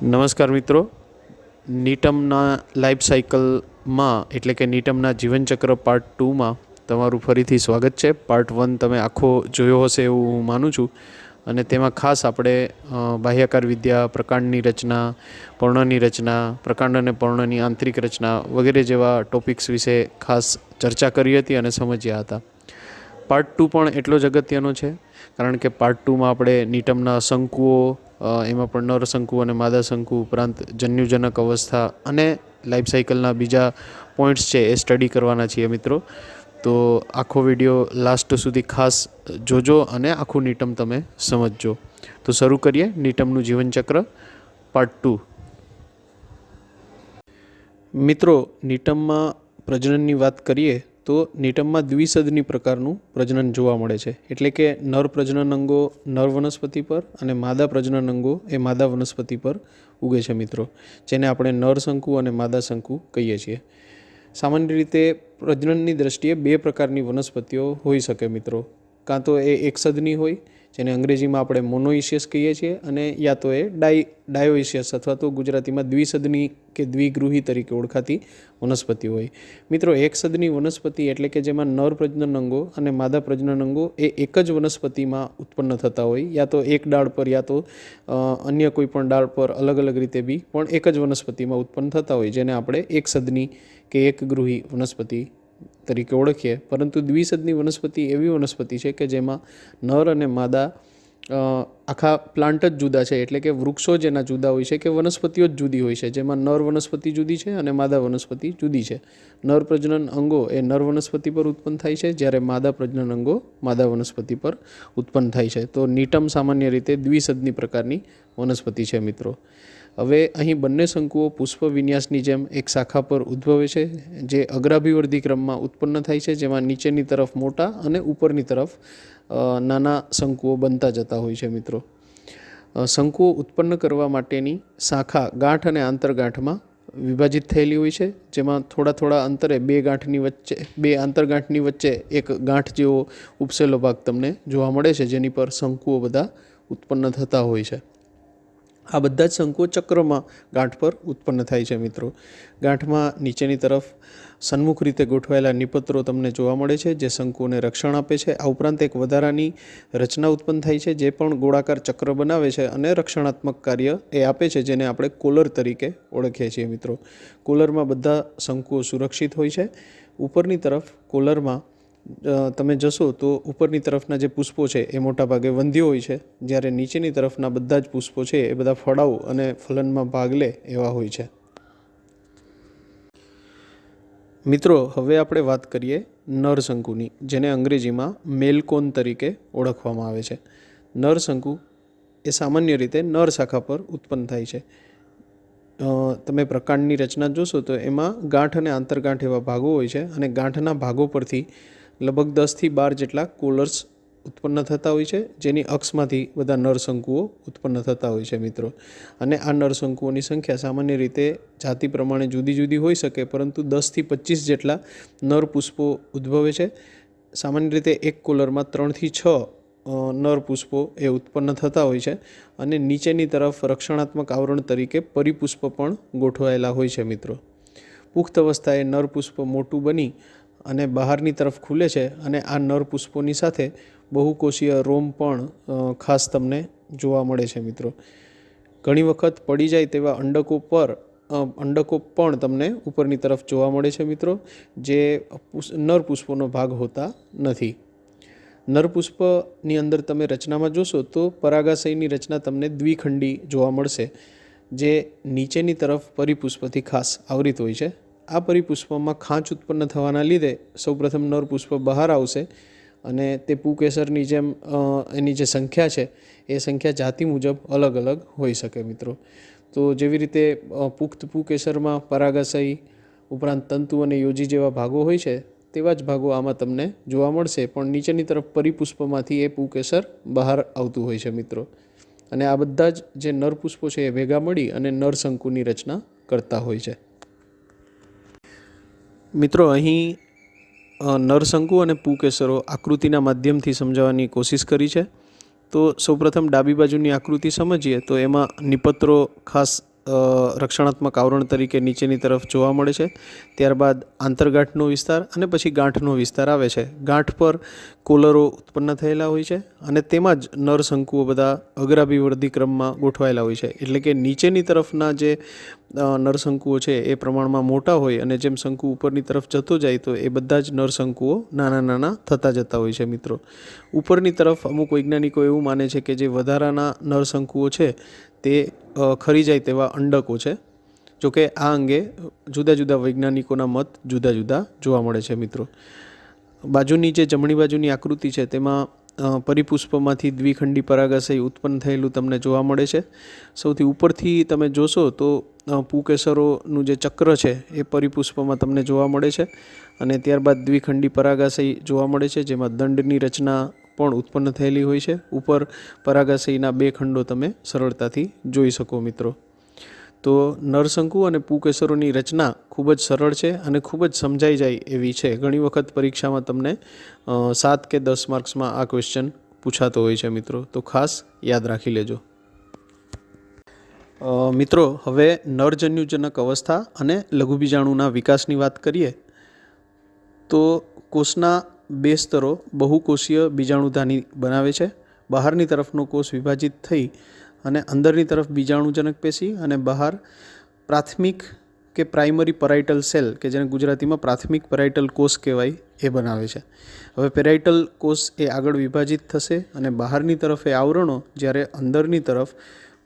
નમસ્કાર મિત્રો, નીટમના લાઈફ સાયકલમાં એટલે કે નીટમના જીવનચક્ર પાર્ટ 2માં તમારું ફરીથી સ્વાગત છે. પાર્ટ 1 તમે આખો જોયો હશે એવું હું માનું છું અને તેમાં ખાસ આપણે બાહ્યાકાર વિદ્યા, પ્રકાંડની રચના, પર્ણની રચના, પ્રકાંડ અને પર્ણની આંતરિક રચના વગેરે જેવા ટોપિક્સ વિશે ખાસ ચર્ચા કરી હતી અને સમજ્યા હતા. પાર્ટ 2 પણ એટલો જ અગત્યનો છે કારણ કે પાર્ટ 2માં આપણે નીટમના શંકુઓ, એમાં પણ નર શંકુ અને માદા શંકુ ઉપરાંત જન્યુજનક અવસ્થા અને લાઈફ સાયકલના બીજા પોઈન્ટ્સ છે એ સ્ટડી કરવાના છીએ મિત્રો. તો આખો વિડીયો લાસ્ટ સુધી ખાસ જોજો અને આખું નીટમ તમે સમજજો. તો શરૂ કરીએ નીટમનું જીવનચક્ર પાર્ટ 2. મિત્રો, નીટમમાં પ્રજનનની વાત કરીએ તો નીટમમાં દ્વિસદની પ્રકારનું પ્રજનન જોવા મળે છે. એટલે કે નર પ્રજનન અંગો નર વનસ્પતિ પર અને માદા પ્રજનન અંગો એ માદા વનસ્પતિ પર ઉગે છે મિત્રો, જેને આપણે નર શંકુ અને માદા શંકુ કહીએ છીએ. સામાન્ય રીતે પ્રજનનની દ્રષ્ટિએ બે પ્રકારની વનસ્પતિઓ હોઈ શકે મિત્રો. કાં તો એ એકસદની હોય, જેને અંગ્રેજીમાં આપણે મોનોઇશિયસ કહીએ છીએ, અને યા તો એ ડાયોઇશિયસ અથવા તો ગુજરાતીમાં દ્વિસદની કે દ્વિગૃહી તરીકે ઓળખાતી વનસ્પતિ હોય. મિત્રો, એકસદની વનસ્પતિ એટલે કે જેમાં નર પ્રજનન અંગો અને માદા પ્રજનન અંગો એ એક જ વનસ્પતિમાં ઉત્પન્ન થતા હોય, યા તો એક ડાળ પર યા તો અન્ય કોઈ પણ ડાળ પર અલગ અલગ રીતે બી પણ એક જ વનસ્પતિમાં ઉત્પન્ન થતા હોય, જેને આપણે એકસદની કે એકગૃહી વનસ્પતિ તરીકે ઓળખીએ. પરંતુ દ્વિસદની વનસ્પતિ એવી વનસ્પતિ છે કે જેમાં નર અને માદા આખા પ્લાન્ટ જ જુદા છે, એટલે કે વૃક્ષો જેના જુદા હોય છે કે વનસ્પતિઓ જ જુદી હોય છે, જેમાં નર વનસ્પતિ જુદી છે અને માદા વનસ્પતિ જુદી છે. નર પ્રજનન અંગો એ નર વનસ્પતિ પર ઉત્પન્ન થાય છે, જ્યારે માદા પ્રજનન અંગો માદા વનસ્પતિ પર ઉત્પન્ન થાય છે. તો નીટમ સામાન્ય રીતે દ્વિસદની પ્રકારની વનસ્પતિ છે મિત્રો. હવે અહીં બંને શંકુઓ પુષ્પ વિન્યાસની જેમ એક શાખા પર ઉદ્ભવે છે, જે અગ્રાભિવર્ધી ક્રમમાં ઉત્પન્ન થાય છે, જેમાં નીચેની તરફ મોટા અને ઉપરની તરફ નાના શંકુઓ બનતા જતા હોય છે મિત્રો. શંકુઓ ઉત્પન્ન કરવા માટેની શાખા ગાંઠ અને આંતરગાંઠમાં વિભાજિત થયેલી હોય છે, જેમાં થોડા થોડા અંતરે બે આંતરગાંઠની વચ્ચે એક ગાંઠ જેવો ઉપસેલો ભાગ તમને જોવા મળે છે, જેની પર શંકુઓ બધા ઉત્પન્ન થતા હોય છે. આ બધા જ શંકુઓ ચક્રમાં ગાંઠ પર ઉત્પન્ન થાય છે મિત્રો. ગાંઠમાં નીચેની તરફ સન્મુખ રીતે ગોઠવાયેલા નિપત્રો તમને જોવા મળે છે, જે શંકુઓને રક્ષણ આપે છે. આ ઉપરાંત એક વધારાની રચના ઉત્પન્ન થાય છે, જે પણ ગોળાકાર ચક્ર બનાવે છે અને રક્ષણાત્મક કાર્ય એ આપે છે, જેને આપણે કોલર તરીકે ઓળખીએ છીએ મિત્રો. કોલરમાં બધા શંકુઓ સુરક્ષિત હોય છે. ઉપરની તરફ કોલરમાં તમે જશો તો ઉપરની તરફના જે પુષ્પો છે એ મોટાભાગે વંધ્યો હોય છે, જ્યારે નીચેની તરફના બધા જ પુષ્પો છે એ બધા ફળાઉ અને ફલનમાં ભાગ લે એવા હોય છે. મિત્રો, હવે આપણે વાત કરીએ નર શંકુની, જેને અંગ્રેજીમાં મેલકોન તરીકે ઓળખવામાં આવે છે. નર શંકુ એ સામાન્ય રીતે નર શાખા પર ઉત્પન્ન થાય છે. તમે પ્રકાંડની રચના જોશો તો એમાં ગાંઠ અને આંતરગાંઠ એવા ભાગો હોય છે, અને ગાંઠના ભાગો પરથી લગભગ 10 થી 12 જેટલા કોલર્સ ઉત્પન્ન થતા હોય છે, જેની અક્ષમાંથી બધા નર શંકુઓ ઉત્પન્ન થતા હોય છે મિત્રો. અને આ નર શંકુઓની સંખ્યા સામાન્ય રીતે જાતિ પ્રમાણે જુદી જુદી હોઈ શકે, પરંતુ 10 થી 25 જેટલા નર પુષ્પો ઉદ્ભવે છે. સામાન્ય રીતે એક કોલરમાં 3 થી 6 નર પુષ્પો એ ઉત્પન્ન થતા હોય છે, અને નીચેની તરફ રક્ષણાત્મક આવરણ તરીકે પરિપુષ્પ પણ ગોઠવાયેલા હોય છે મિત્રો. પુખ્ત અવસ્થાએ નર પુષ્પ મોટું બની અને બહારની તરફ ખુલે છે, અને આ નર પુષ્પોની સાથે બહુકોષીય રોમ પણ ખાસ તમને જોવા મળે છે મિત્રો. ઘણી વખત પડી જાય તેવા અંડકો પણ તમને ઉપરની તરફ જોવા મળે છે મિત્રો, જે નર પુષ્પોનો ભાગ હોતા નથી. નર પુષ્પની અંદર તમે રચનામાં જોશો તો પરાગાશયની રચના તમને દ્વિખંડી જોવા મળશે, જે નીચેની તરફ પરિપુષ્પથી ખાસ આવૃત હોય છે. આ પરિપુષ્પમાં ખાંચ ઉત્પન્ન થવાના લીધે સૌપ્રથમ નર પુષ્પ બહાર આવશે, અને તે પુકેસરની જેમ એની જે સંખ્યા છે એ સંખ્યા જાતિ મુજબ અલગ અલગ હોઈ શકે મિત્રો. તો જેવી રીતે પુખ્ત પુકેસરમાં પરાગાશય ઉપરાંત તંતુ અને યોજી જેવા ભાગો હોય છે, તેવા જ ભાગો આમાં તમને જોવા મળશે, પણ નીચેની તરફ પરિપુષ્પમાંથી એ પુકેસર બહાર આવતું હોય છે મિત્રો. અને આ બધા જ જે નર પુષ્પો છે એ ભેગા મળી અને નર શંકુની રચના કરતા હોય છે મિત્રો. અહીં નરશંકુ અને પુકેસરો આકૃતિના માધ્યમથી સમજાવવાની કોશિશ કરી છે. તો સૌપ્રથમ ડાબી બાજુની આકૃતિ સમજીએ તો એમાં નિપત્રો ખાસ રક્ષણાત્મક આવરણ તરીકે નીચેની તરફ જોવા મળે છે. ત્યારબાદ આંતરગાંઠનો વિસ્તાર અને પછી ગાંઠનો વિસ્તાર આવે છે. ગાંઠ પર કોલરો ઉત્પન્ન થયેલા હોય છે અને તેમાં જ નરશંકુઓ બધા અગ્રાભિવર્ધી ક્રમમાં ગોઠવાયેલા હોય છે. એટલે કે નીચેની તરફના જે નરશંકુઓ છે એ પ્રમાણમાં મોટા હોય અને જેમ શંકુ ઉપરની તરફ જતો જાય તો એ બધા જ નરશંકુઓ નાના નાના થતા જતા હોય છે મિત્રો. ઉપરની તરફ અમુક વૈજ્ઞાનિકો એવું માને છે કે જે વધારાના નરશંકુઓ છે તે ખરી જાય તેવા અંડકો છે. જોકે આ અંગે જુદા જુદા વૈજ્ઞાનિકોના મત જુદા જુદા જોવા મળે છે મિત્રો. બાજુની જે જમણી બાજુની આકૃતિ છે તેમાં પરિપુષ્પમાંથી દ્વિખંડી પરાગાશય ઉત્પન્ન થયેલું તમને જોવા મળે છે. સૌથી ઉપરથી તમે જોશો તો પુકેસરોનું જે ચક્ર છે એ પરિપુષ્પમાં તમને જોવા મળે છે અને ત્યારબાદ દ્વિખંડી પરાગાશય જોવા મળે છે, જેમાં દંડની રચના પણ ઉત્પન્ન થયેલી હોય છે. ઉપર પરાગાશયના 2 ખંડો તમે સરળતાથી જોઈ શકો મિત્રો. તો નરશંકુ અને પુકેસરોની રચના ખૂબ જ સરળ છે અને ખૂબ જ સમજાઈ જાય એવી છે. ઘણી વખત પરીક્ષામાં તમને 7 કે 10 માર્ક્સમાં આ ક્વેશ્ચન પૂછાતો હોય છે મિત્રો, તો ખાસ યાદ રાખી લેજો. મિત્રો હવે નરજન્યુજનક અવસ્થા અને લઘુબીજાણુના વિકાસની વાત કરીએ તો કોષના 2 સ્તરો બહુકોષીય બીજાણુધાની બનાવે છે. બહારની તરફનો કોષ વિભાજિત થઈ અને અંદરની તરફ બીજાણુજનક પેશી અને બહાર પ્રાથમિક કે પ્રાઇમરી પેરાઇટલ સેલ કે જેને ગુજરાતીમાં પ્રાથમિક પેરાઇટલ કોષ કહેવાય એ બનાવે છે. હવે પેરાઇટલ કોષ એ આગળ વિભાજિત થશે અને બહારની તરફ એ આવરણો, જ્યારે અંદરની તરફ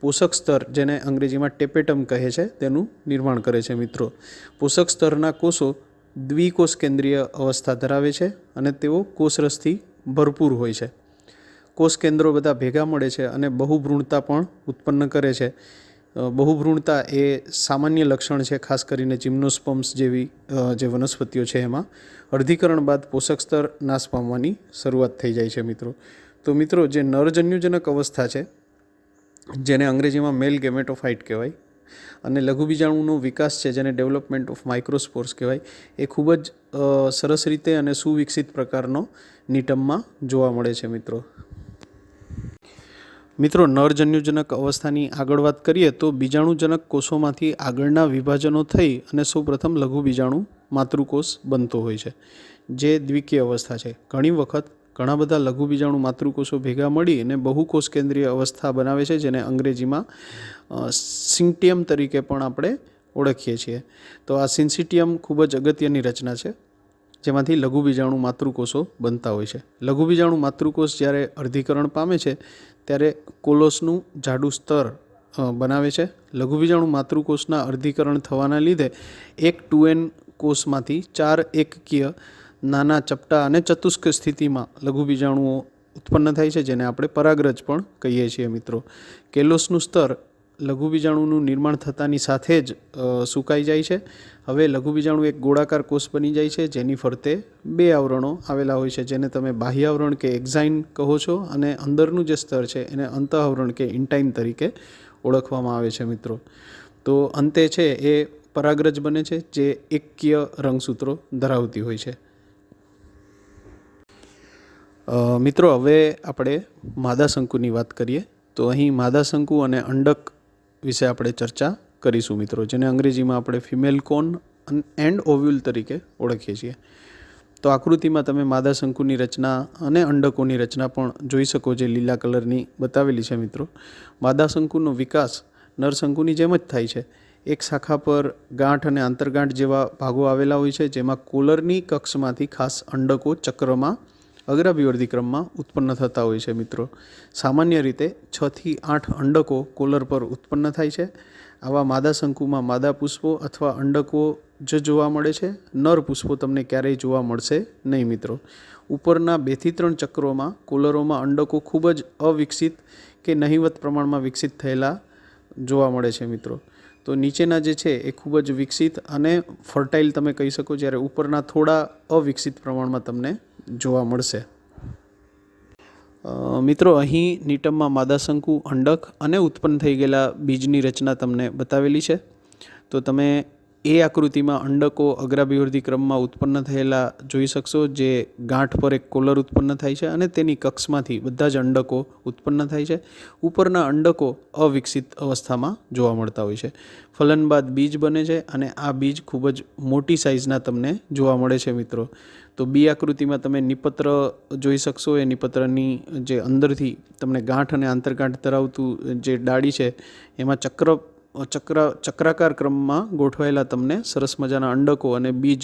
પોષક સ્તર જેને અંગ્રેજીમાં ટેપેટમ કહે છે તેનું નિર્માણ કરે છે મિત્રો. પોષક સ્તરના કોષો દ્વિકોષ કેન્દ્રીય અવસ્થા ધરાવે છે અને તેઓ કોષરસથી ભરપૂર હોય છે. કોષ કેન્દ્રો બધા ભેગા મળે છે અને બહુભ્રૂણતા પણ ઉત્પન્ન કરે છે. બહુભ્રૂણતા એ સામાન્ય લક્ષણ છે, ખાસ કરીને જિમ્નોસ્પર્મ્સ જેવી જે વનસ્પતિઓ છે એમાં. અર્ધીકરણ બાદ પોષક સ્તર નાશ પામવાની શરૂઆત થઈ જાય છે મિત્રો. તો મિત્રો જે નરજન્યુજનક અવસ્થા છે જેને અંગ્રેજીમાં મેલ ગેમેટોફાઇટ કહેવાય અને લઘુબીજાણુનો વિકાસ છે જેને ડેવલપમેન્ટ ઓફ માઇક્રોસ્પોર્સ કહેવાય, એ ખૂબ જ સરસ રીતે અને સુવિકસિત પ્રકારનો નિટમમાં જોવા મળે છે મિત્રો. મિત્રો નરજન્યુજનક અવસ્થાની આગળ વાત કરીએ તો બીજાણુજનક કોષોમાંથી આગળના વિભાજનો થઈ અને સૌપ્રથમ લઘુબીજાણુ માતૃકોષ બનતો હોય છે, જે દ્વિકીય અવસ્થા છે. ઘણી વખત ઘણા બધા લઘુબીજાણુ માતૃકોષો ભેગા મળી અને બહુકોષ કેન્દ્રીય અવસ્થા બનાવે છે, જેને અંગ્રેજીમાં સિન્ટિયમ તરીકે પણ આપણે ઓળખીએ છીએ. તો આ સિન્સિટિયમ ખૂબ જ અગત્યની રચના છે જેમાંથી લઘુબીજાણુ માતૃકોષો બનતા હોય છે. લઘુબીજાણુ માતૃકોષ જ્યારે અર્ધીકરણ પામે છે ત્યારે કોલોસનું જાડું સ્તર બનાવે છે. લઘુબીજાણુ માતૃકોષના અર્ધીકરણ થવાના લીધે એક 2N કોષમાંથી 4 એકકીય નાના ચપટા અને ચતુષ્ક સ્થિતિમાં લઘુબીજાણુઓ ઉત્પન્ન થાય છે, જેને આપણે પરાગરજ પણ કહીએ છીએ મિત્રો. કેલોસનું સ્તર લઘુબીજાણુનું નિર્માણ થતાની સાથે જ સુકાઈ જાય છે. હવે લઘુબીજાણુ એક ગોળાકાર કોષ બની જાય છે જેની ફરતે 2 આવરણો આવેલા હોય છે, જેને તમે બાહ્ય આવરણ કે એક્ઝાઇન કહો છો અને અંદરનું જે સ્તર છે એને અંતઃઆવરણ કે ઇન્ટાઇન તરીકે ઓળખવામાં આવે છે મિત્રો. તો અંતે છે એ પરાગરજ બને છે જે એકકીય રંગસૂત્રો ધરાવતી હોય છે. મિત્રો હવે આપણે માદાશંકુની વાત કરીએ તો અહીં માદાશંકુ અને અંડક વિશે આપણે ચર્ચા કરીશું મિત્રો, જેને અંગ્રેજીમાં આપણે ફિમેલ કોન એન્ડ ઓવ્યુલ તરીકે ઓળખીએ છીએ. તો આકૃતિમાં તમે માદાશંકુની રચના અને અંડકોની રચના પણ જોઈ શકો, જે લીલા કલરની બતાવેલી છે મિત્રો. માદાશંકુનો વિકાસ નરશંકુની જેમ જ થાય છે. એક શાખા પર ગાંઠ અને આંતરગાંઠ જેવા ભાગો આવેલા હોય છે, જેમાં કોલરની કક્ષમાંથી ખાસ અંડકો ચક્રમાં અગ્રાભિવર્ધી ક્રમમાં ઉત્પન્ન થતા હોય છે મિત્રો. સામાન્ય રીતે 6 થી 8 અંડકો કોલર પર ઉત્પન્ન થાય છે. આવા માદાશંકુમાં માદા પુષ્પો અથવા અંડકો જ જોવા મળે છે. નર પુષ્પો તમને ક્યારેય જોવા મળશે નહીં મિત્રો. ઉપરના 2 થી 3 ચક્રોમાં કોલરોમાં અંડકો ખૂબ જ અવિકસિત કે નહિવત પ્રમાણમાં વિકસિત થયેલા જોવા મળે છે મિત્રો. તો નીચેના જે છે એ ખૂબ જ વિકસિત અને ફર્ટાઇલ તમે કહી શકો, જ્યારે ઉપરના થોડા અવિકસિત પ્રમાણમાં તમને જોવા મળશે. મિત્રો અહીં નિટમમાં માદાશંકુ, અંડક અને ઉત્પન્ન થઈ ગયેલા બીજની રચના તમને બતાવેલી છે. તો તમે એ આકૃતિમાં અંડકો અગ્રાભિવૃદ્ધિ ક્રમમાં ઉત્પન્ન થયેલા જોઈ શકશો, જે ગાંઠ પર એક કોલર ઉત્પન્ન થાય છે અને તેની કક્ષમાંથી બધા જ અંડકો ઉત્પન્ન થાય છે. ઉપરના અંડકો અવિકસિત અવસ્થામાં જોવા મળતા હોય છે. ફલન બાદ બીજ બને છે અને આ બીજ ખૂબ જ મોટી સાઇઝના તમને જોવા મળે છે મિત્રો. તો બી આકૃતિમાં તમે નિપત્ર જોઈ શકશો. એ નિપત્રની જે અંદરથી તમને ગાંઠ અને આંતરગાંઠ ધરાવતું જે ડાળી છે એમાં ચક્રાકાર ક્રમમાં ગોઠવાયેલા તમને સરસ મજાના અંડકો અને બીજ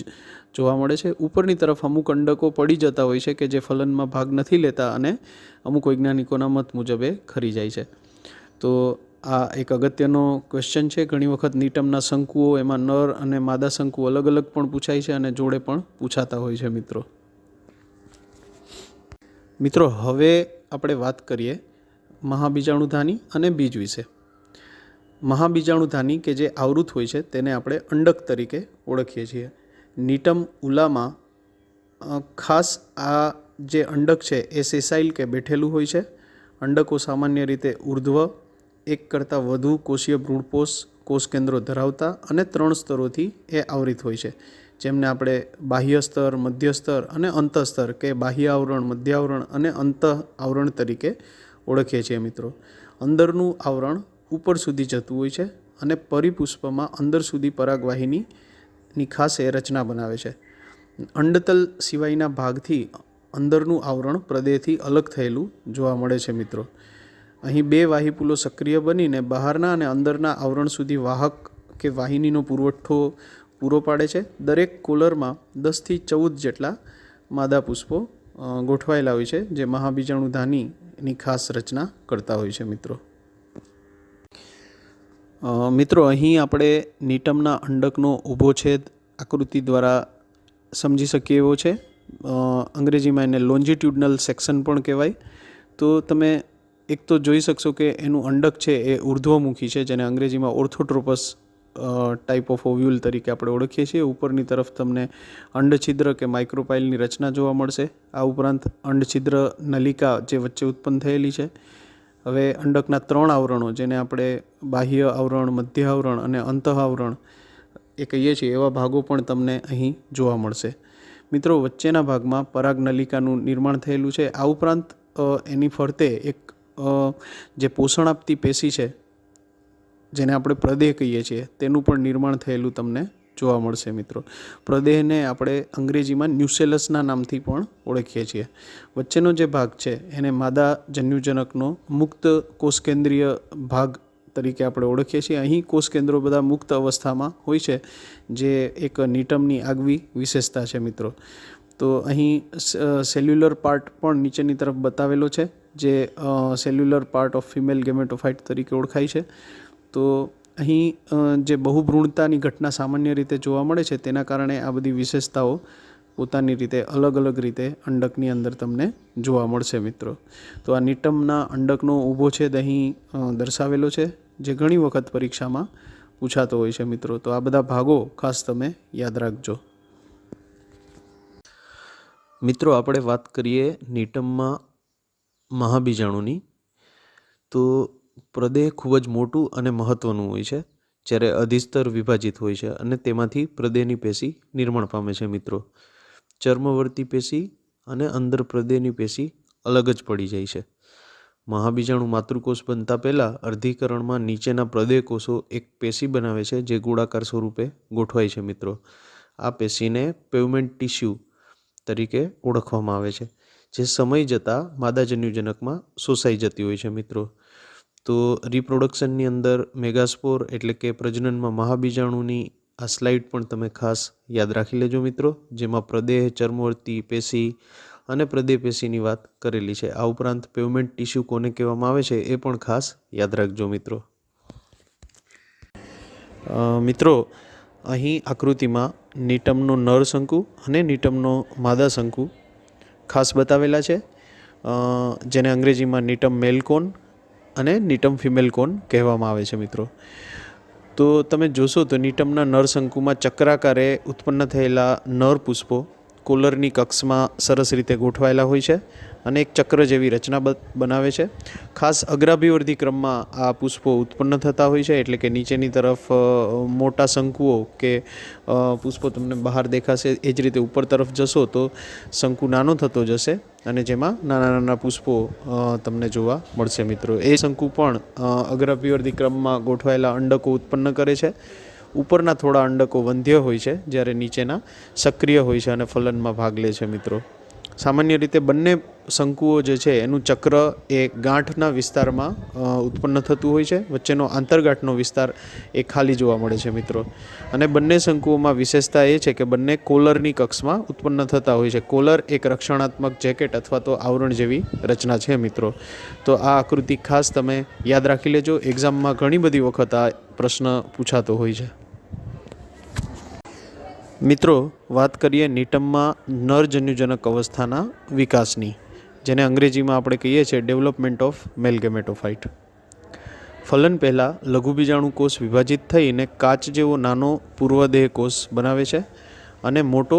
જોવા મળે છે. ઉપરની તરફ અમુક અંડકો પડી જતા હોય છે કે જે ફલનમાં ભાગ નથી લેતા અને અમુક વૈજ્ઞાનિકોના મત મુજબ એ ખરી જાય છે. તો આ એક અગત્યનો ક્વેશ્ચન છે. ઘણી વખત નીટમના શંકુઓ એમાં નર અને માદા શંકુ અલગ અલગ પણ પૂછાય છે અને જોડે પણ પૂછાતા હોય છે મિત્રો. મિત્રો હવે આપણે વાત કરીએ મહાબીજાણુધાની અને બીજ વિશે. મહાબીજાણુધાની કે જે આવૃત હોય છે તેને આપણે અંડક તરીકે ઓળખીએ છીએ. નીટમ ઉલામાં ખાસ આ જે અંડક છે એ સેસાઇલ કે બેઠેલું હોય છે. અંડકો સામાન્ય રીતે ઉર્ધ્વ એક કરતાં વધુ કોષીય ભ્રૂણપોષ કોષ કેન્દ્રો ધરાવતા અને 3 સ્તરોથી એ આવૃત હોય છે, જેમને આપણે બાહ્ય સ્તર, મધ્ય સ્તર અને અંતઃ સ્તર કે બાહ્ય આવરણ, મધ્ય આવરણ અને અંતઃ આવરણ તરીકે ઓળખીએ છીએ મિત્રો. અંદરનું આવરણ ઉપર સુધી જતું હોય છે અને પરિપુષ્પમાં અંદર સુધી પરાગવાહિનીની ખાસ એ રચના બનાવે છે. અંડતલ સિવાયના ભાગથી અંદરનું આવરણ પ્રદેહથી અલગ થયેલું જોવા મળે છે મિત્રો. અહીં 2 વાહિપુલો સક્રિય બનીને બહારના અને અંદરના આવરણ સુધી વાહક કે વાહિનીનો પુરવઠો પૂરો પાડે છે. દરેક કોલરમાં 10 થી 14 જેટલા માદા પુષ્પો ગોઠવાયેલા હોય છે, જે મહાબીજાણુધાનીની ખાસ રચના કરતા હોય છે મિત્રો. મિત્રો અહીં આપણે નીટમના અંડકનો ઊભો છેદ આકૃતિ દ્વારા સમજી શકીએ એવો છે. અંગ્રેજીમાં એને લોન્જિટ્યુડનલ સેક્શન પણ કહેવાય. તો તમે એક તો જોઈ શકશો કે એનું અંડક છે એ ઉર્ધ્વમુખી છે, જેને અંગ્રેજીમાં ઓર્થોટ્રોપસ ટાઈપ ઓફ ઓવ્યુલ તરીકે આપણે ઓળખીએ છીએ. ઉપરની તરફ તમને અંડછિદ્ર કે માઇક્રોપાઇલની રચના જોવા મળશે. આ ઉપરાંત અંડછિદ્ર નલિકા જે વચ્ચે ઉત્પન્ન થયેલી છે. હવે અંડકના 3 આવરણો, જેને આપણે બાહ્ય આવરણ, મધ્ય આવરણ અને અંતઃ આવરણ એ કહીએ છીએ, એવા ભાગો પણ તમને અહીં જોવા મળશે. મિત્રો વચ્ચેના ભાગમાં પરાગનલિકાનું નિર્માણ થયેલું છે. આ ઉપરાંત એની ફરતે એક જે પોષણ આપતી પેશી છે, જેને આપણે પ્રદેહ કહીએ છીએ, તેનું પણ નિર્માણ થયેલું તમને જોવા મળશે મિત્રો. પ્રદેહને આપણે અંગ્રેજીમાં ન્યુસેલસના નામથી પણ ઓળખીએ છીએ. વચ્ચેનો જે ભાગ છે એને માદા જન્યુજનકનો મુક્ત કોષકેન્દ્રીય ભાગ તરીકે આપણે ઓળખીએ છીએ. અહીં કોષકેન્દ્રો બધા મુક્ત અવસ્થામાં હોય છે, જે એક નીટમની આગવી વિશેષતા છે મિત્રો. તો અહીં સેલ્યુલર પાર્ટ પણ નીચેની તરફ બતાવેલો છે, જે cellular part of female gametophyte તરીકે ઓળખાય છે. તો અહીં જે બહુભ્રૂણતાની ઘટના સામાન્ય રીતે જોવા મળે છે, તેના કારણે આ બધી વિશેષતાઓ પોતાની રીતે અલગ અલગ રીતે અંડકની અંદર તમને જોવા મળશે મિત્રો. તો આ નીટમના અંડકનો ઊભો છેદ અહીં દર્શાવેલો છે, જે ઘણી વખત પરીક્ષામાં પૂછાતો હોય છે મિત્રો. તો આ બધા ભાગો ખાસ તમે યાદ રાખજો. મિત્રો આપણે વાત કરીએ નીટમમાં મહાબીજાણુની. તો પ્રદેહ ખૂબ જ મોટું અને મહત્ત્વનું હોય છે, જ્યારે અધિસ્તર વિભાજિત હોય છે અને તેમાંથી પ્રદેહની પેશી નિર્માણ પામે છે મિત્રો. ચર્મવર્તી પેશી અને અંદર પ્રદેહની પેશી અલગ જ પડી જાય છે. મહાબીજાણુ માતૃકોષ બનતા પહેલાં અર્ધીકરણમાં નીચેના પ્રદેહ કોષો એક પેશી બનાવે છે, જે ગોળાકાર સ્વરૂપે ગોઠવાય છે મિત્રો. આ પેશીને પેવમેન્ટ ટિશ્યુ તરીકે ઓળખવામાં આવે છે, જે સમય જતાં માદાજન્યુજનકમાં શોષાઈ જતી હોય છે મિત્રો. તો રિપ્રોડક્શનની અંદર મેગાસ્પોર એટલે કે પ્રજનનમાં મહાબીજાણુની આ સ્લાઇડ પણ તમે ખાસ યાદ રાખી લેજો મિત્રો, જેમાં પ્રદેહ, ચર્મવર્તી પેશી અને પ્રદેહ પેશીની વાત કરેલી છે. આ ઉપરાંત પેવમેન્ટ ટિશ્યુ કોને કહેવામાં આવે છે એ પણ ખાસ યાદ રાખજો મિત્રો. મિત્રો અહીં આકૃતિમાં નીટમનો નર શંકુ અને નીટમનો માદા શંકુ ખાસ બતાવેલા છે, જેને અંગ્રેજીમાં નીટમ મેલ કોન અને નીટમ ફિમેલ કોન કહેવામાં આવે છે મિત્રો. તો તમે જોશો તો નીટમના નર શંકુમાં ચક્રાકારે ઉત્પન્ન થયેલા નર પુષ્પો કોલરની કક્ષમાં સરસ રીતે ગોઠવાયેલા હોય છે અને એક ચક્ર જેવી રચના બનાવે છે. ખાસ અગ્રાભિવર્ધી ક્રમમાં આ પુષ્પો ઉત્પન્ન થતા હોય છે, એટલે કે નીચેની તરફ મોટા શંકુઓ કે પુષ્પો તમને બહાર દેખાશે, એ જ રીતે ઉપર તરફ જશો તો શંકુ નાનો થતો જશે અને જેમાં નાના નાના પુષ્પો તમને જોવા મળશે મિત્રો. એ શંકુ પણ અગ્રાભિવર્ધી ક્રમમાં ગોઠવાયેલા અંડકો ઉત્પન્ન કરે છે. ઉપરના થોડા અંડકો વંધ્ય હોય છે, જ્યારે નીચેના સક્રિય હોય છે અને ફલનમાં ભાગ લે છે મિત્રો. સામાન્ય રીતે બંને શંકુઓ જે છે એનું ચક્ર એ ગાંઠના વિસ્તારમાં ઉત્પન્ન થતું હોય છે. વચ્ચેનો આંતરગાંઠનો વિસ્તાર એ ખાલી જોવા મળે છે મિત્રો. અને બંને શંકુઓમાં વિશેષતા એ છે કે બંને કોલરની કક્ષમાં ઉત્પન્ન થતા હોય છે. કોલર એક રક્ષણાત્મક જેકેટ અથવા તો આવરણ જેવી રચના છે મિત્રો. તો આ આકૃતિ ખાસ તમે યાદ રાખી લેજો. એક્ઝામમાં ઘણી બધી વખત આ પ્રશ્ન પૂછાતો હોય છે. મિત્રો, વાત કરીએ નિટમમાં નરજન્યુજનક અવસ્થાના વિકાસની, જેને અંગ્રેજીમાં આપણે કહીએ છીએ ડેવલપમેન્ટ ઓફ મેલ ગેમેટોફાઇટ. ફલન પહેલાં લઘુબીજાણુ કોષ વિભાજિત થઈને કાચ જેવો નાનો પૂર્વદેહ કોષ બનાવે છે અને મોટો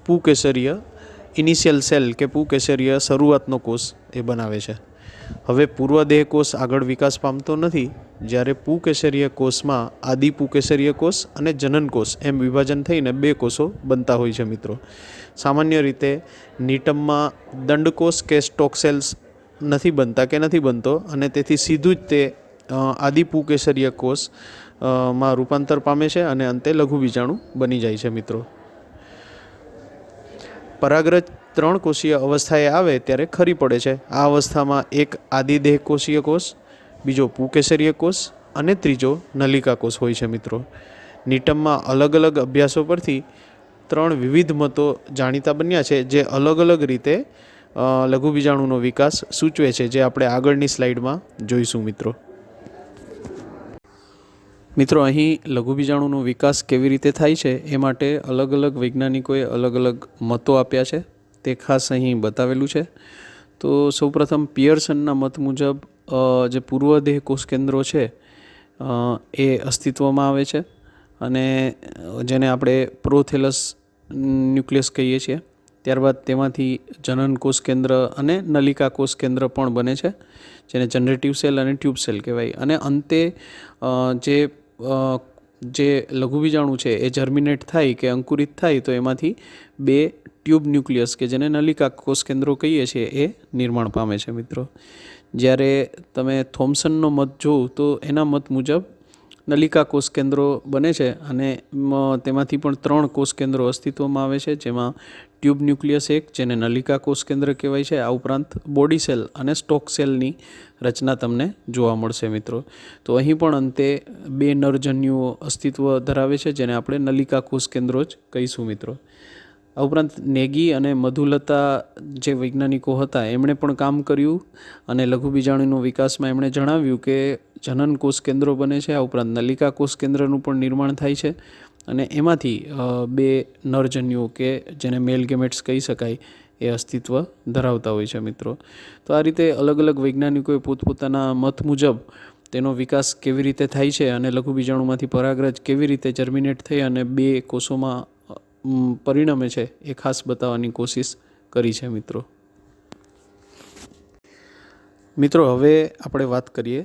પુકેસરીય ઇનિશિયલ સેલ કે પુકેસરીય શરૂઆતનો કોષ એ બનાવે છે. હવે પૂર્વદેહ કોષ આગળ વિકાસ પામતો નથી, જ્યારે પુકેસરીય કોષમાં આદિપુકેસરીય કોષ અને જનન કોષ એમ વિભાજન થઈને બે કોષો બનતા હોય છે મિત્રો. સામાન્ય રીતે નિટમમાં દંડકોષ કે સ્ટોક સેલ્સ નથી બનતા કે નથી બનતો, અને તેથી સીધું જ તે આદિપુકેસરીય કોષ માં રૂપાંતર પામે છે અને અંતે લઘુબીજાણુ બની જાય છે મિત્રો. પરાગરજ 3 કોષીય અવસ્થાએ આવે ત્યારે ખરી પડે છે. આ અવસ્થામાં એક આદિદેહ કોષીય કોષ, બીજો પુકેસરીય કોષ અને ત્રીજો નલિકા કોષ હોય છે મિત્રો. નિટમમાં અલગ અલગ અભ્યાસો પરથી 3 વિવિધ મતો જાણીતા બન્યા છે, જે અલગ અલગ રીતે લઘુબીજાણુનો વિકાસ સૂચવે છે, જે આપણે આગળની સ્લાઇડમાં જોઈશું મિત્રો. મિત્રો, અહીં લઘુબીજાણુનો વિકાસ કેવી રીતે થાય છે એ માટે અલગ અલગ વૈજ્ઞાનિકોએ અલગ અલગ મતો આપ્યા છે, તે ખાસ અહીં બતાવેલું છે. તો સૌપ્રથમ પિયર્સનના મત મુજબ જે પૂર્વદેહ કોષ કેન્દ્રો છે એ અસ્તિત્વમાં આવે છે, અને જેને આપણે પ્રોથેલસ ન્યુક્લિયસ કહીએ છીએ. ત્યારબાદ તેમાંથી જનન કોષ કેન્દ્ર અને નલિકા કોષ કેન્દ્ર પણ બને છે, જેને જનરેટિવ સેલ અને ટ્યુબ સેલ કહેવાય. અને અંતે જે લઘુબીજાણુ છે એ જર્મિનેટ થાય કે અંકુરિત થાય તો એમાંથી 2 ટ્યુબ ન્યુક્લિયસ કે જેને નલિકા કોષ કેન્દ્રો કહીએ છીએ એ નિર્માણ પામે છે મિત્રો. જ્યારે તમે થોમ્સનનો મત જોવો તો એના મત મુજબ નલિકા કોષ કેન્દ્રો બને છે, અને તેમાંથી પણ 3 કોષ કેન્દ્રો અસ્તિત્વમાં આવે છે, જેમાં ટ્યુબ ન્યુક્લિયસ એક, જેને નલિકા કોષ કેન્દ્ર કહેવાય છે. આ ઉપરાંત બોડી સેલ અને સ્ટોક સેલની રચના તમને જોવા મળશે મિત્રો. તો અહીં પણ અંતે 2 નરજન્યુઓ અસ્તિત્વ ધરાવે છે, જેને આપણે નલિકા કોષ કેન્દ્રો જ કહીશું મિત્રો. આ ઉપરાંત નેગી અને મધુલતા જે વૈજ્ઞાનિકો હતા એમણે પણ કામ કર્યું, અને લઘુબીજાણુનો વિકાસમાં એમણે જણાવ્યું કે જનન કોષ કેન્દ્રો બને છે. આ ઉપરાંત નલિકા કોષ કેન્દ્રનું પણ નિર્માણ થાય છે, અને એમાંથી 2 નરજન્યુઓ કે જેને મેલ ગેમેટ્સ કહી શકાય એ અસ્તિત્વ ધરાવતા હોય છે મિત્રો. તો આ રીતે અલગ અલગ વૈજ્ઞાનિકોએ પોતપોતાના મત મુજબ તેનો વિકાસ કેવી રીતે થાય છે અને લઘુબીજાણુમાંથી પરાગરજ કેવી રીતે જર્મિનેટ થઈ અને 2 કોષોમાં પરિણમે છે એ ખાસ બતાવવાની કોશિશ કરી છે મિત્રો. મિત્રો, હવે આપણે વાત કરીએ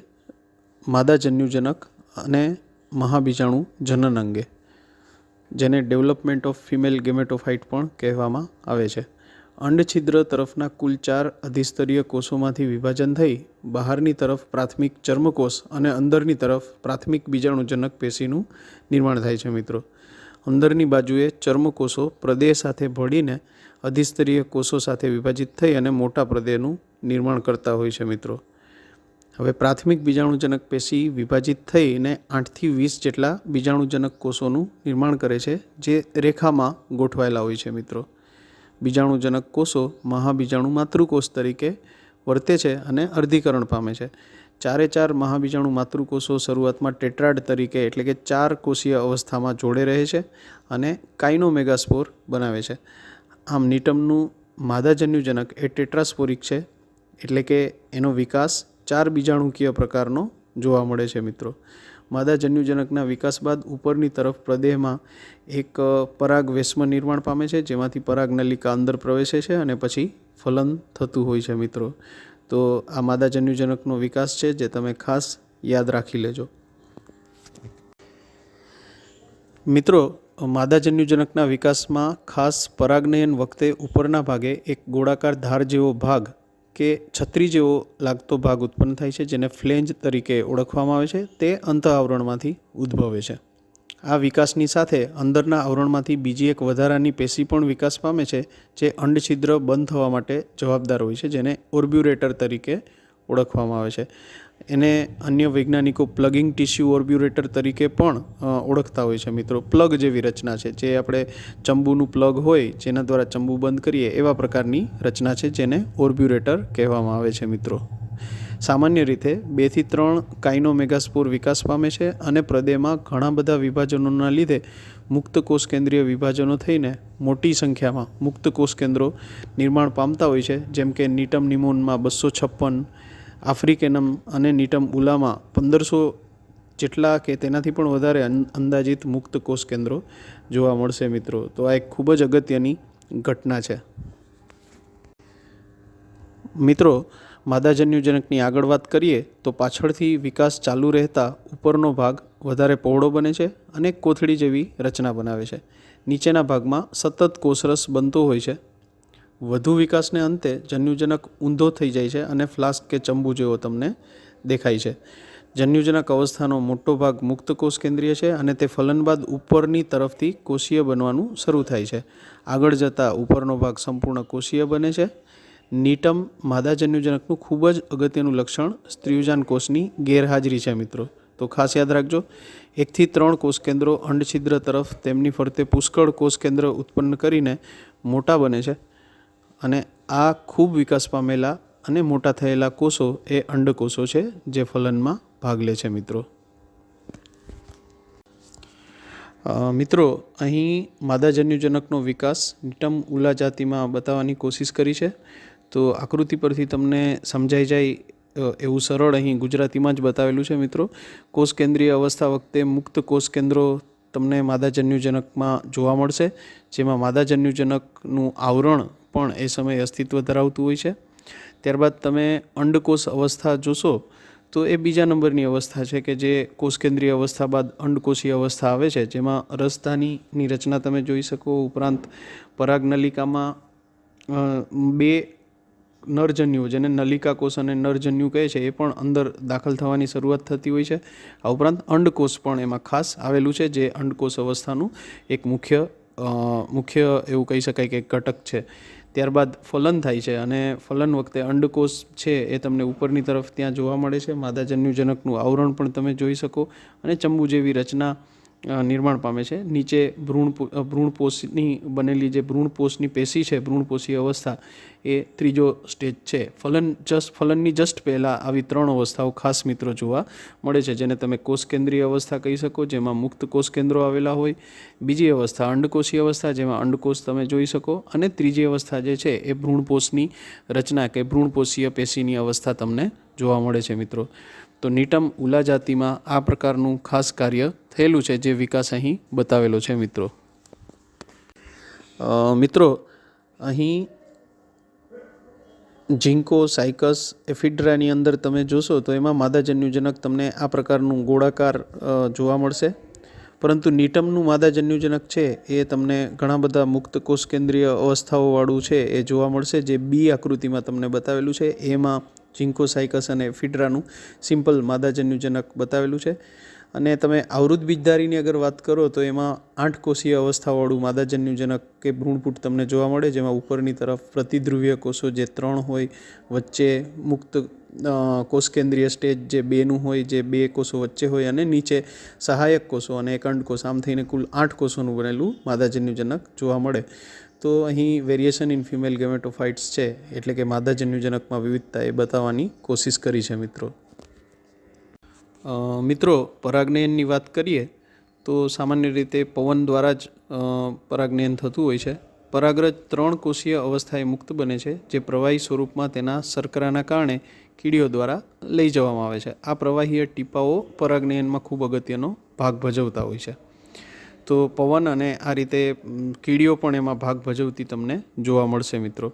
માદાજન્યુજનક અને મહાબીજાણુ જનન અંગે, જેને ડેવલપમેન્ટ ઓફ ફિમેલ ગેમેટોફાઇટ પણ કહેવામાં આવે છે. અંડછિદ્ર તરફના કુલ 4 અધિસ્તરીય કોષોમાંથી વિભાજન થઈ બહારની તરફ પ્રાથમિક ચર્મકોષ અને અંદરની તરફ પ્રાથમિક બીજાણુજનક પેશીનું નિર્માણ થાય છે મિત્રો. અંદરની બાજુએ ચર્મકોષો પ્રદેહ સાથે ભળીને અધિસ્તરીય કોષો સાથે વિભાજિત થઈ અને મોટા પ્રદેહનું નિર્માણ કરતા હોય છે મિત્રો. હવે પ્રાથમિક બીજાણુજનક પેશી વિભાજિત થઈને 8 થી 20 જેટલા બીજાણુજનક કોષોનું નિર્માણ કરે છે, જે રેખામાં ગોઠવાયેલા હોય છે મિત્રો. બીજાણુજનક કોષો મહાબીજાણુ માતૃકોષ તરીકે વર્તે છે અને અર્ધીકરણ પામે છે. 4 મહાબીજાણુ માતૃકોષો શરૂઆતમાં ટેટ્રાડ તરીકે એટલે કે 4 કોષીય અવસ્થામાં જોડે રહે છે અને કાઇનોમેગાસ્પોર બનાવે છે. આમ નિટમનું માદાજન્યુજનક એ ટેટ્રાસ્પોરિક છે, એટલે કે એનો વિકાસ 4 બીજાણુકીય પ્રકારનો જોવા મળે છે મિત્રો. માદા જન્યુજનકના વિકાસ બાદ ઉપરની તરફ પ્રદેહમાં એક પરાગ વેશ્મ નિર્માણ પામે છે, જેમાંથી પરાગનલિકા અંદર પ્રવેશે છે અને પછી ફલન થતું હોય છે મિત્રો. તો આ માદા જન્યુજનકનો વિકાસ છે જે તમે ખાસ યાદ રાખી લેજો. મિત્રો, માદા જન્યુજનકના વિકાસમાં ખાસ પરાગનયન વખતે ઉપરના ભાગે એક ગોળાકાર ધાર જેવો ભાગ કે છત્રી જેવો લાગતો ભાગ ઉત્પન્ન થાય છે, જેને ફ્લેન્જ તરીકે ઓળખવામાં આવે છે. તે અંત આવરણમાંથી ઉદ્ભવે છે. આ વિકાસની સાથે અંદરના આવરણમાંથી બીજી એક વધારાની પેશી પણ વિકાસ પામે છે, જે અંડછિદ્ર બંધ થવા માટે જવાબદાર હોય છે, જેને ઓર્બ્યુરેટર તરીકે ઓળખવામાં આવે છે. એને અન્ય વૈજ્ઞાનિકો પ્લગિંગ ટિશ્યુ ઓર્બ્યુરેટર તરીકે પણ ઓળખતા હોય છે મિત્રો. પ્લગ જેવી રચના છે, જે આપણે ચંબુનું પ્લગ હોય જેના દ્વારા ચંબુ બંધ કરીએ એવા પ્રકારની રચના છે, જેને ઓર્બ્યુરેટર કહેવામાં આવે છે મિત્રો. સામાન્ય રીતે 2 થી 3 કાઇનોમેગાસ્પોર વિકાસ પામે છે અને પ્રદેહમાં ઘણા બધા વિભાજનોના લીધે મુક્ત કોષ કેન્દ્રીય વિભાજનો થઈને મોટી સંખ્યામાં મુક્ત કોષ કેન્દ્રો નિર્માણ પામતા હોય છે, જેમ કે નિટમ નિમોનમાં 256, આફ્રિકેનમ અને નિટમ ઉલામાં 1500 જેટલા કે તેનાથી પણ વધારે અંદાજિત મુક્ત કોષ કેન્દ્રો જોવા મળશે મિત્રો. તો આ એક ખૂબ જ અગત્યની ઘટના છે મિત્રો. માદા જન્યુજનકની આગળ વાત કરીએ તો પાછળથી વિકાસ ચાલુ રહેતા ઉપરનો ભાગ વધારે પહોળો બને છે અને કોથળી જેવી રચના બનાવે છે. નીચેના ભાગમાં સતત કોષરસ બનતો હોય છે. વધુ વિકાસને અંતે જન્યુજનક ઊંધો થઈ જાય છે અને ફ્લાસ્ક કે ચંબુ જેવો તમને દેખાય છે. જન્યુજનક અવસ્થાનો મોટો ભાગ મુક્ત કોષ કેન્દ્રીય છે અને તે ફલન બાદ ઉપરની તરફથી કોષીય બનવાનું શરૂ થાય છે. આગળ જતાં ઉપરનો ભાગ સંપૂર્ણ કોષીય બને છે. નિટમ માદા જન્યુજનકનું ખૂબ જ અગત્યનું લક્ષણ સ્ત્રીયુજાન કોષની ગેરહાજરી છે મિત્રો. તો ખાસ યાદ રાખજો. 1 થી 3 કોષ કેન્દ્રો અંડછિદ્ર તરફ તેમની ફરતે પુષ્કળ કોષ કેન્દ્ર ઉત્પન્ન કરીને મોટા બને છે અને આ ખૂબ વિકાસ પામેલા અને મોટા થયેલા કોષો એ અંડકોષો છે, જે ફલનમાં ભાગ લે છે મિત્રો. મિત્રો, અહીં માદા જન્યુજનકનો વિકાસ નિટમ ઉલા જાતિમાં બતાવવાની કોશિશ કરી છે. તો આકૃતિ પરથી તમને સમજાઈ જાય એવું સરળ અહીં ગુજરાતીમાં જ બતાવેલું છે મિત્રો. કોષ કેન્દ્રીય અવસ્થા વખતે મુક્ત કોષ કેન્દ્રો તમને માદા જન્યુજનકમાં જોવા મળશે, જેમાં માદા જન્યુજનકનું આવરણ પણ એ સમયે અસ્તિત્વ ધરાવતું હોય છે. ત્યારબાદ તમે અંડકોષ અવસ્થા જોશો તો એ બીજા નંબરની અવસ્થા છે કે જે કોષ કેન્દ્રીય અવસ્થા બાદ અંડકોષીય અવસ્થા આવે છે, જેમાં રસધાનીની રચના તમે જોઈ શકો. ઉપરાંત પરાગનલિકામાં 2 નરજન્યુઓ, જેને નલિકા કોષ અને નરજન્યુ કહે છે, એ પણ અંદર દાખલ થવાની શરૂઆત થતી હોય છે. આ ઉપરાંત અંડકોષ પણ એમાં ખાસ આવેલું છે, જે અંડકોષ અવસ્થાનું એક મુખ્ય એવું કહી શકાય કે ઘટક છે. ત્યારબાદ ફલન થાય છે અને ફલન વખતે અંડકોષ છે એ તમને ઉપરની તરફ ત્યાં જોવા મળે છે. માદા જન્યુજનકનું આવરણ પણ તમે જોઈ શકો અને ચંબુ જેવી રચના નિર્માણ પામે છે. નીચે ભ્રૂણપોષની બનેલી જે ભ્રૂણપોષની પેશી છે, ભ્રૂણપોષી અવસ્થા, એ ત્રીજો સ્ટેજ છે. ફલનની જસ્ટ પહેલાં આવી 3 અવસ્થાઓ ખાસ મિત્રો જોવા મળે છે, જેને તમે કોષ કેન્દ્રીય અવસ્થા કહી શકો, જેમાં મુક્ત કોષ કેન્દ્રો આવેલા હોય. બીજી અવસ્થા અંડકોષીય અવસ્થા, જેમાં અંડકોષ તમે જોઈ શકો. અને ત્રીજી અવસ્થા જે છે એ ભ્રૂણપોષની રચના કે ભ્રૂણપોષીય પેશીની અવસ્થા તમને જોવા મળે છે મિત્રો. તો નિટમ ઉલા જાતિમાં આ પ્રકારનું ખાસ કાર્ય થયેલું છે, જે વિકાસ અહીં બતાવેલો છે મિત્રો. અહીં ઝિંકો, સાયકસ, એફિડ્રાની અંદર તમે જોશો તો એમાં માદા જન્યુજનક તમને આ પ્રકારનું ગોળાકાર જોવા મળશે. પરંતુ નિટમનું માદા જન્યુજનક છે એ તમને ઘણા બધા મુક્ત કોષ કેન્દ્રીય અવસ્થાઓવાળું છે એ જોવા મળશે, જે બી આકૃતિમાં તમને બતાવેલું છે. એમાં ઝિંકો, સાયકસ અને એફિડ્રાનું સિમ્પલ માદા જન્યુજનક બતાવેલું છે. અને તમે આવૃત બીજધારીની અગર વાત કરો તો એમાં 8 કોષીય અવસ્થાવાળું માદા જન્યુજનક કે ભ્રૂણપુટ તમને જોવા મળે, જેમાં ઉપરની તરફ પ્રતિધ્રુવીય કોષો જે 3 હોય, વચ્ચે મુક્ત કોષ કેન્દ્રીય સ્ટેજ જે 2નું હોય, જે 2 કોષો વચ્ચે હોય, અને નીચે સહાયક કોષો અને એક અંડકોષ, આમ થઈને કુલ 8 કોષોનું બનેલું માદા જન્યુજનક જોવા મળે. તો અહીં વેરિએશન ઇન ફિમેલ ગેમેટોફાઇટ્સ છે, એટલે કે માદા જન્યુજનકમાં વિવિધતા એ બતાવવાની કોશિશ કરી છે મિત્રો. પરાગનયનની વાત કરીએ તો સામાન્ય રીતે પવન દ્વારા જ પરાગનયન થતું હોય છે. પરાગરજ 3 કોષીય અવસ્થાએ મુક્ત બને છે, જે પ્રવાહી સ્વરૂપમાં તેના શર્કરાના કારણે કીડીઓ દ્વારા લઈ જવામાં આવે છે. આ પ્રવાહીય ટીપાઓ પરાગનયનમાં ખૂબ અગત્યનો ભાગ ભજવતા હોય છે. તો પવન અને આ રીતે કીડીઓ પણ એમાં ભાગ ભજવતી તમને જોવા મળશે મિત્રો.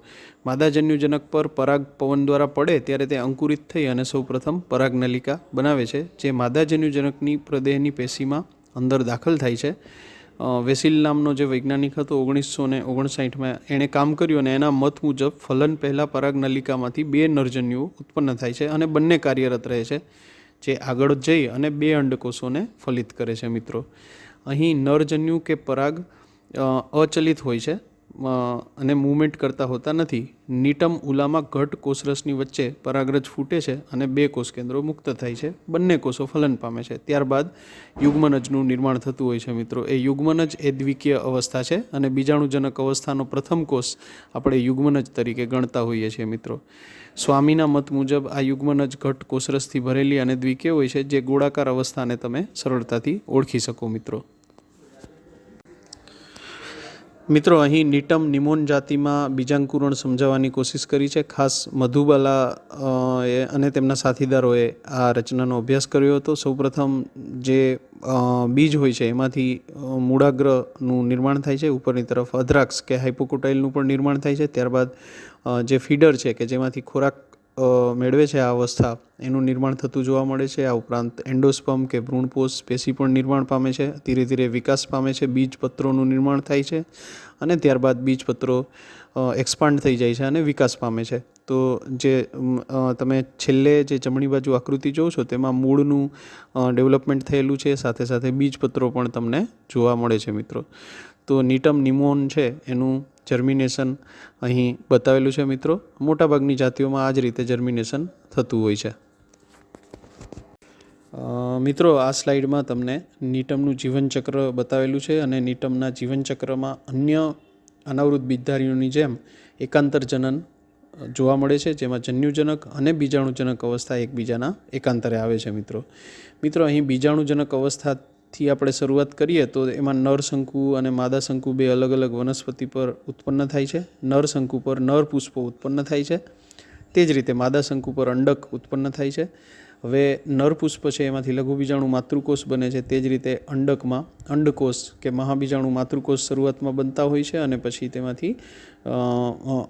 માદાજન્યુજનક પર પરાગ પવન દ્વારા પડે ત્યારે તે અંકુરિત થઈ અને સૌપ્રથમ પરાગનલિકા બનાવે છે, જે માદાજન્યુજનકની પ્રદેહની પેશીમાં અંદર દાખલ થાય છે. વેસિલ નામનો જે વૈજ્ઞાનિક હતો 1959માં એણે કામ કર્યું અને એના મત મુજબ ફલન પહેલાં પરાગનલિકામાંથી 2 નરજન્યુઓ ઉત્પન્ન થાય છે અને બંને કાર્યરત રહે છે, જે આગળ જઈ અને 2 અંડકોષોને ફલિત કરે છે મિત્રો. અહીં નરજન્યુ કે પરાગ અચલિત હોય છે અને મૂવમેન્ટ કરતા હોતા નથી. નીટમ ઉલામાં ઘટ કોષરસની વચ્ચે પરાગરજ ફૂટે છે અને 2 કોષ કેન્દ્રો મુક્ત થાય છે. બંને કોષો ફલન પામે છે. ત્યારબાદ યુગ્મનજનું નિર્માણ થતું હોય છે મિત્રો. એ યુગ્મનજ એ દ્વિકીય અવસ્થા છે અને બીજાણુજનક અવસ્થાનો પ્રથમ કોષ આપણે યુગ્મનજ તરીકે ગણતા હોઈએ છીએ મિત્રો. સ્વામીના મત મુજબ આ યુગ્મનજ ઘટ કોષરસથી ભરેલી અને દ્વિકીય હોય છે, જે ગોળાકાર અવસ્થાને તમે સરળતાથી ઓળખી શકો મિત્રો. મિત્રો અહીં નીટમ નિમોન જાતિમાં બીજાંકુરણ સમજાવવાની કોશિશ કરી છે. ખાસ મધુબાલા અને તેમના સાથીદારોએ આ રચનાનો અભ્યાસ કર્યો હતો. સૌપ્રથમ જે બીજ હોય છે એમાંથી મૂળાગ્રનું નિર્માણ થાય છે, ઉપરની તરફ અધ્રાક્ષ કે હાઇપોકોટાઇલનું પણ નિર્માણ થાય છે. ત્યારબાદ જે ફીડર છે કે જેમાંથી ખોરાક મેળવે છે આ અવસ્થા, એનું નિર્માણ થતું જોવા મળે છે. આ ઉપરાંત એન્ડોસ્પર્મ કે ભ્રૂણપોષ પેશી પણ નિર્માણ પામે છે. ધીરે ધીરે વિકાસ પામે છે. બીજપત્રોનું નિર્માણ થાય છે અને ત્યારબાદ બીજપત્રો એક્સપાન્ડ થઈ જાય છે અને વિકાસ પામે છે. તો જે તમે છેલ્લે જે જમણી બાજુ આકૃતિ જોવો છો તેમાં મૂળનું ડેવલપમેન્ટ થયેલું છે, સાથે સાથે બીજપત્રો પણ તમને જોવા મળે છે મિત્રો. તો નીટમ નિમોન છે એનું જર્મિનેશન અહીં બતાવેલું છે મિત્રો. મોટાભાગની જાતિઓમાં આ જ રીતે જર્મિનેશન થતું હોય છે. મિત્રો આ સ્લાઇડમાં તમને નીટમનું જીવનચક્ર બતાવેલું છે અને નીટમના જીવનચક્રમાં અન્ય અનાવૃત બીજધારીઓની જેમ એકાંતર જનન જોવા મળે છે, જેમાં જન્યુજનક અને બીજાણુજનક અવસ્થા એકબીજાના એકાંતરે આવે છે મિત્રો. અહીં બીજાણુજનક અવસ્થાથી આપણે શરૂઆત કરીએ તો એમાં નરશંકુ અને માદાશંકુ 2 અલગ અલગ વનસ્પતિ પર ઉત્પન્ન થાય છે. નરશંકુ પર નર પુષ્પો ઉત્પન્ન થાય છે. તે જ રીતે માદાશંકુ પર અંડક ઉત્પન્ન થાય છે. હવે નરપુષ્પ છે એમાંથી લઘુ બીજાણુ માતૃકોષ બને છે. તે જ રીતે અંડકમાં અંડકોષ કે મહાબીજાણુ માતૃકોષ શરૂઆતમાં બનતા હોય છે અને પછી તેમાંથી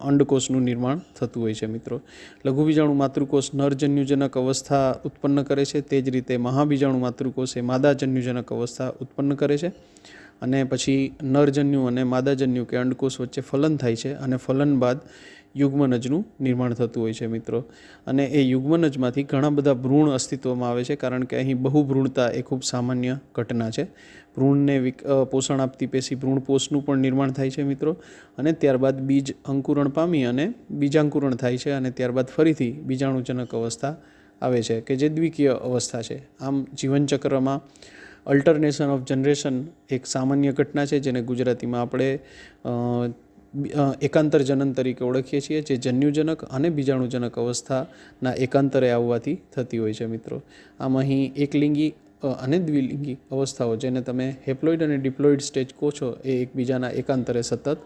અંડકોષનું નિર્માણ થતું હોય છે મિત્રો. લઘુ બીજાણુ માતૃકોષ નરજન્યુજનક અવસ્થા ઉત્પન્ન કરે છે. તે જ રીતે મહાબીજાણુ માતૃકોષ એ માદાજન્યુજનક અવસ્થા ઉત્પન્ન કરે છે અને પછી નરજન્યુ અને માદાજન્યુ કે અંડકોષ વચ્ચે ફલન થાય છે અને ફલન બાદ યુગ્મનજનું નિર્માણ થતું હોય છે મિત્રો. અને એ યુગ્મનજમાંથી ઘણા બધા ભ્રૂણ અસ્તિત્વમાં આવે છે, કારણ કે અહીં બહુભ્રૂણતા એ ખૂબ સામાન્ય ઘટના છે. ભ્રૂણને પોષણ આપતી પેશી ભ્રૂણપોષનું પણ નિર્માણ થાય છે મિત્રો. અને ત્યારબાદ બીજ અંકુરણ પામી અને બીજાંકુરણ થાય છે અને ત્યારબાદ ફરીથી બીજાણુજનક અવસ્થા આવે છે કે જે દ્વિકીય અવસ્થા છે. આમ જીવનચક્રમાં અલ્ટરનેશન ઓફ જનરેશન એક સામાન્ય ઘટના છે, જેને ગુજરાતીમાં આપણે એકાંતર જનન તરીકે ઓળખીએ છીએ, જે જન્યુજનક અને બીજાણુજનક અવસ્થાના એકાંતરે આવવાથી થતી હોય છે મિત્રો. આમ અહીં એકલિંગી અને દ્વિલિંગી અવસ્થાઓ, જેને તમે હેપ્લોઇડ અને ડિપ્લોઇડ સ્ટેજ કહો છો, એ એકબીજાના એકાંતરે સતત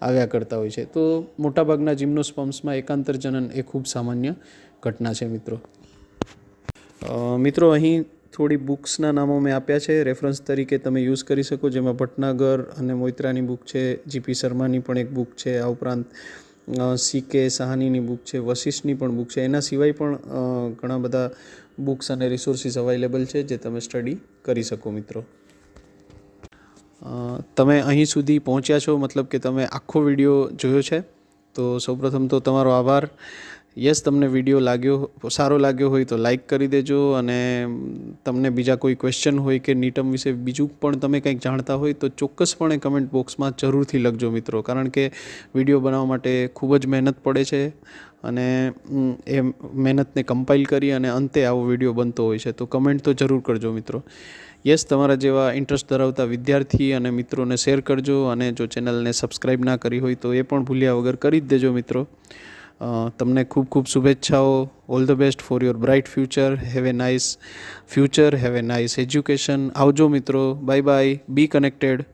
આવ્યા કરતા હોય છે. તો મોટાભાગના જિમ્નોસ્પર્મ્સમાં એકાંતર જનન એ ખૂબ સામાન્ય ઘટના છે મિત્રો. અહીં થોડી બુક્સના નામો મેં આપ્યા છે, રેફરન્સ તરીકે તમે યુઝ કરી શકો, જેમાં ભટનાગર અને મોઇત્રાની બુક છે, જીપી શર્માની પણ એક બુક છે, આ ઉપરાંત સીકે સાહાનીની બુક છે, વશિષ્ઠની પણ બુક છે. એના સિવાય પણ ઘણા બધા બુક્સ અને રિસોર્સિસ અવેલેબલ છે જે તમે સ્ટડી કરી શકો મિત્રો. તમે અહીં સુધી પહોંચ્યા છો, મતલબ કે તમે આખો વિડીયો જોયો છે, તો સૌપ્રથમ તો તમારો આભાર. યસ, તમને વિડીયો સારો લાગ્યો હોય તો લાઈક કરી દેજો, અને તમને બીજા કોઈ ક્વેશ્ચન હોય કે નીટમ વિશે બીજું પણ તમે કંઈક જાણતા હોય તો ચોક્કસપણે કમેન્ટ બોક્સમાં જરૂરથી લખજો મિત્રો, કારણ કે વિડીયો બનાવવા માટે ખૂબ જ મહેનત પડે છે અને એ મહેનતને કમ્પાઇલ કરી અને અંતે આવો વિડીયો બનતો હોય છે. તો કમેન્ટ તો જરૂર કરજો મિત્રો. યસ, તમારા જેવા ઇન્ટરેસ્ટ ધરાવતા વિદ્યાર્થી અને મિત્રોને શેર કરજો, અને જો ચેનલને સબસ્ક્રાઈબ ના કરી હોય તો એ પણ ભૂલ્યા વગર કરી જ દેજો મિત્રો. તમને ખૂબ ખૂબ શુભેચ્છાઓ. All the best for your bright future. Have a nice future, have a nice education. આવજો મિત્રો. Bye bye. Be connected.